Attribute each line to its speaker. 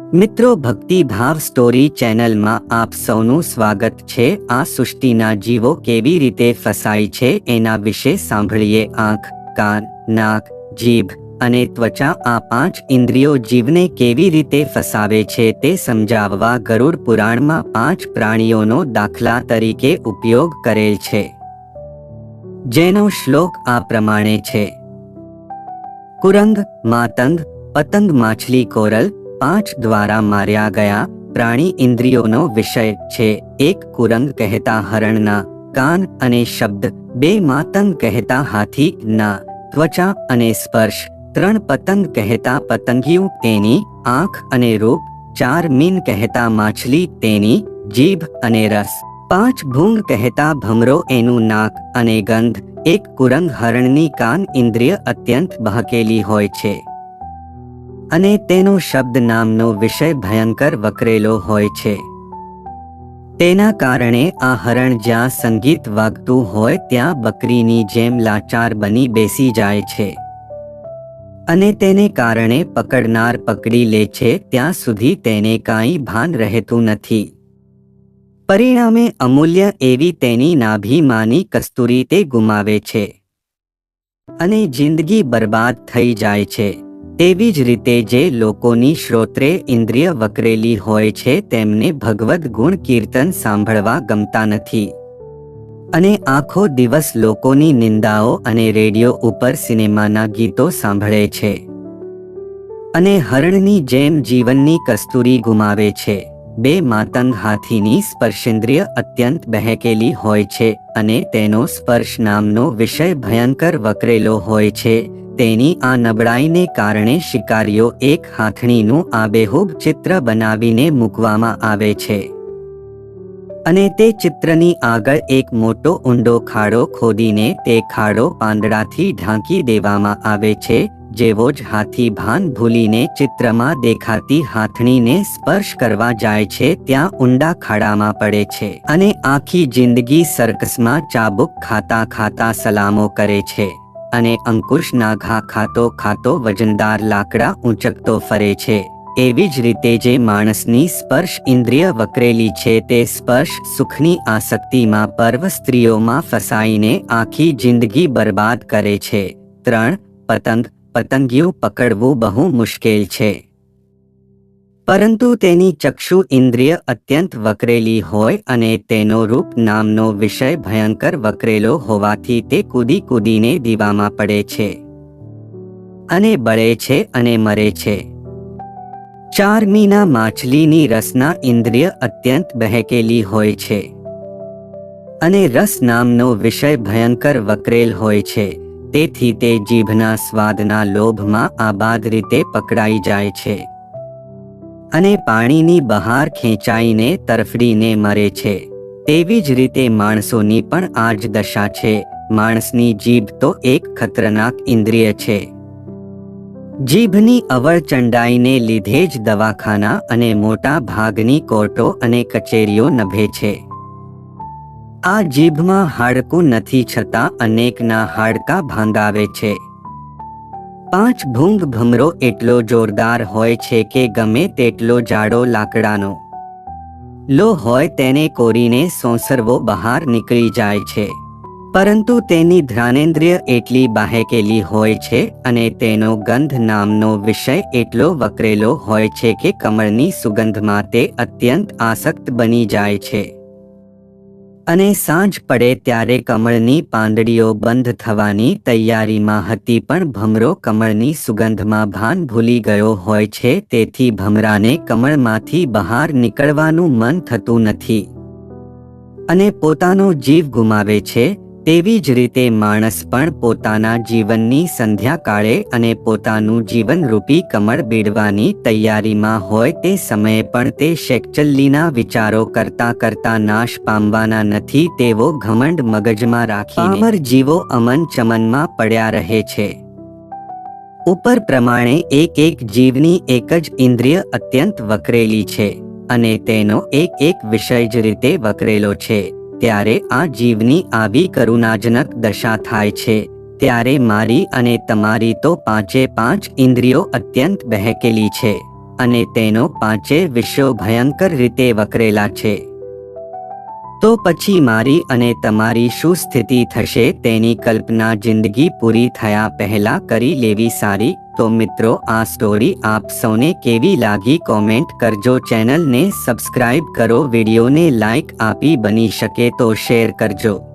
Speaker 1: મિત્રો, ભક્તિ ભાવ સ્ટોરી ચેનલમાં આપ સૌનું સ્વાગત છે। આ સૃષ્ટિના જીવો કેવી રીતે ફસાય છે એના વિશે સાંભળીએ। આંખ, કાન, નાક, જીભ અને ત્વચા આ 5 ઇન્દ્રિયો જીવને કેવી રીતે ફસાવે છે તે સમજાવવા ગરુડ પુરાણમાં 5 પ્રાણીઓનો દાખલા તરીકે ઉપયોગ કરેલ છે, જેનો શ્લોક આ પ્રમાણે છે। કુરંગ, માતંગ, પતંગ, માછલી, કોરલ 5 દ્વારા માર્યા ગયા પ્રાણી ઇન્દ્રિયોનો વિષય છે। 1 કુરંગ કહેતા હરણના કાન અને શબ્દ, 2 માતંગ કહેતા હાથીના ત્વચા અને સ્પર્શ, 3 પતંગ કહેતા પતંગિયું તેની આંખ અને રૂપ, 4 મીન કહેતા માછલી તેની જીભ અને રસ, 5 ભૂંગ કહેતા ભમરો એનું નાક અને ગંધ। 1 કુરંગ હરણની કાન ઇન્દ્રિય અત્યંત બહકેલી હોય છે અને તેનો શબ્દ નામનો વિષય ભયંકર વકરેલો હોય છે। તેના કારણે આ હરણ જ્યાં સંગીત વાગતું હોય ત્યાં બકરીની જેમ લાચાર બની બેસી જાય છે અને તેને કારણે પકડનાર પકડી લે છે ત્યાં સુધી તેને કાંઈ ભાન રહેતું નથી। પરિણામે અમૂલ્ય એવી તેની નાભીમાંની કસ્તુરી તે ગુમાવે છે અને જિંદગી બરબાદ થઈ જાય છે। તેવી જ રીતે જે લોકોની શ્રોત્રેય ઇન્દ્રિય વકરેલી હોય છે તેમને ભગવદ્ ગુણ કીર્તન સાંભળવા ગમતા નથી અને આખો દિવસ લોકોની નિંદાઓ અને રેડિયો ઉપર સિનેમાના ગીતો સાંભળે છે અને હરણની જેમ જીવનની કસ્તુરી ગુમાવે છે। 2 માતંગ હાથીની સ્પર્શેન્દ્રિય અત્યંત બહેકેલી હોય છે અને તેનો સ્પર્શ નામનો વિષય ભયંકર વકરેલો હોય છે। તેની આ નબળાઈને કારણે શિકારીઓ એક હાથણીનું આબેહૂબ ચિત્ર બનાવીને મૂકવામાં આવે છે અને તે ચિત્રની આગળ એક મોટો ઊંડો ખાડો ખોદીને તે ખાડો પાંદડાથી ઢાંકી દેવામાં આવે છે। જેવો જ હાથી ભાન ભૂલીને ચિત્રમાં દેખાતી હાથણીને સ્પર્શ કરવા જાય છે ત્યાં ઊંડા ખાડામાં પડે છે અને આખી જિંદગી સર્કસમાં ચાબુક ખાતા ખાતા સલામો કરે છે અને અંકુશના ઘા ખાતો ખાતો વજનદાર લાકડા ઊંચકતો ફરે છે। એવી જ રીતે જે માણસની સ્પર્શ ઇન્દ્રિય વકરેલી છે તે સ્પર્શ સુખની આસક્તિમાં પર્વ સ્ત્રીઓમાં ફસાઈને આખી જિંદગી બરબાદ કરે છે। 3 પતંગ, પતંગિયું પકડવું બહુ મુશ્કેલ છે, પરંતુ તેની ચક્ષુ ઇન્દ્રિય અત્યંત વકરેલી હોય અને તેનો રૂપ નામનો વિષય ભયંકર વકરેલો હોવાથી તે કૂદી કૂદીને દીવામાં પડે છે અને બળે છે અને મરે છે। 4 મીના માછલીની રસના ઇન્દ્રિય અત્યંત બહેકેલી હોય છે અને રસ નામનો વિષય ભયંકર વકરેલ હોય છે, તેથી તે જીભના સ્વાદના લોભમાં આબાદ રીતે પકડાઈ જાય છે અને પાણીની બહાર ખેંચાઈને તરફડીને મરે છે। તેવી જ રીતે માણસોની પણ આ જ દશા છે। માણસની જીભ તો એક ખતરનાક ઇન્દ્રિય છે। જીભની અવળચંડાઈને લીધે જ દવાખાના અને મોટા ભાગની કોર્ટો અને કચેરીઓ નભે છે। આ જીભમાં હાડકું નથી છતાં અનેકના હાડકાં ભાંગાવે છે। 5 ભૂંગ ભમરો એટલો જોરદાર હોય છે કે ગમે તેટલો જાડો લાકડાનો લો હોય તેને કોરીને સોંસરવો બહાર નીકળી જાય છે, પરંતુ તેની ઘ્રાણેન્દ્રિય એટલી બહેકેલી હોય છે અને તેનો ગંધ નામનો વિષય એટલો વકરેલો હોય છે કે કમળની સુગંધમાં તે અત્યંત આસક્ત બની જાય છે અને સાંજ પડે ત્યારે કમળની પાંદડીઓ બંધ થવાની તૈયારીમાં હતી પણ ભમરો કમળની સુગંધમાં ભાન ભૂલી ગયો હોય છે, તેથી ભમરાને કમળમાંથી બહાર નીકળવાનું મન થતું નથી અને પોતાનો જીવ ગુમાવે છે। તેવી જ રીતે માણસ પણ પોતાના જીવનની સંધ્યાકાળે અને પોતાનું જીવનરૂપી કમળ બીડવાની તૈયારીમાં હોય તે સમયે પણ તે શેકચલ્લીના વિચારો કરતા કરતા નાશ પામવાના નથી તેવો ઘમંડ મગજમાં રાખીને પામર જીવો અમન ચમનમાં પડ્યા રહે છે। ઉપર પ્રમાણે એક જીવની એક જ ઇન્દ્રિય અત્યંત વકરેલી છે અને તેનો એક વિષય જ રીતે વકરેલો છે, ત્યારે આ જીવની આવી કરુણાજનક દશા થાય છે ત્યારે મારી અને તમારી તો 5 ઇન્દ્રિયો અત્યંત બહેકેલી છે અને તેનો પાંચે વિષયો ભયંકર રીતે વકરેલા છે. તો પછી મારી અને તમારી શું સ્થિતિ થશે તેની કલ્પના જિંદગી પૂરી થયા પહેલા કરી લેવી સારી. તો મિત્રો, આ સ્ટોરી આપ સૌને કેવી લાગી કોમેન્ટ કરજો. ચેનલને સબસ્ક્રાઇબ કરો, વિડીયોને લાઇક આપી બની શકે તો શેર કરજો.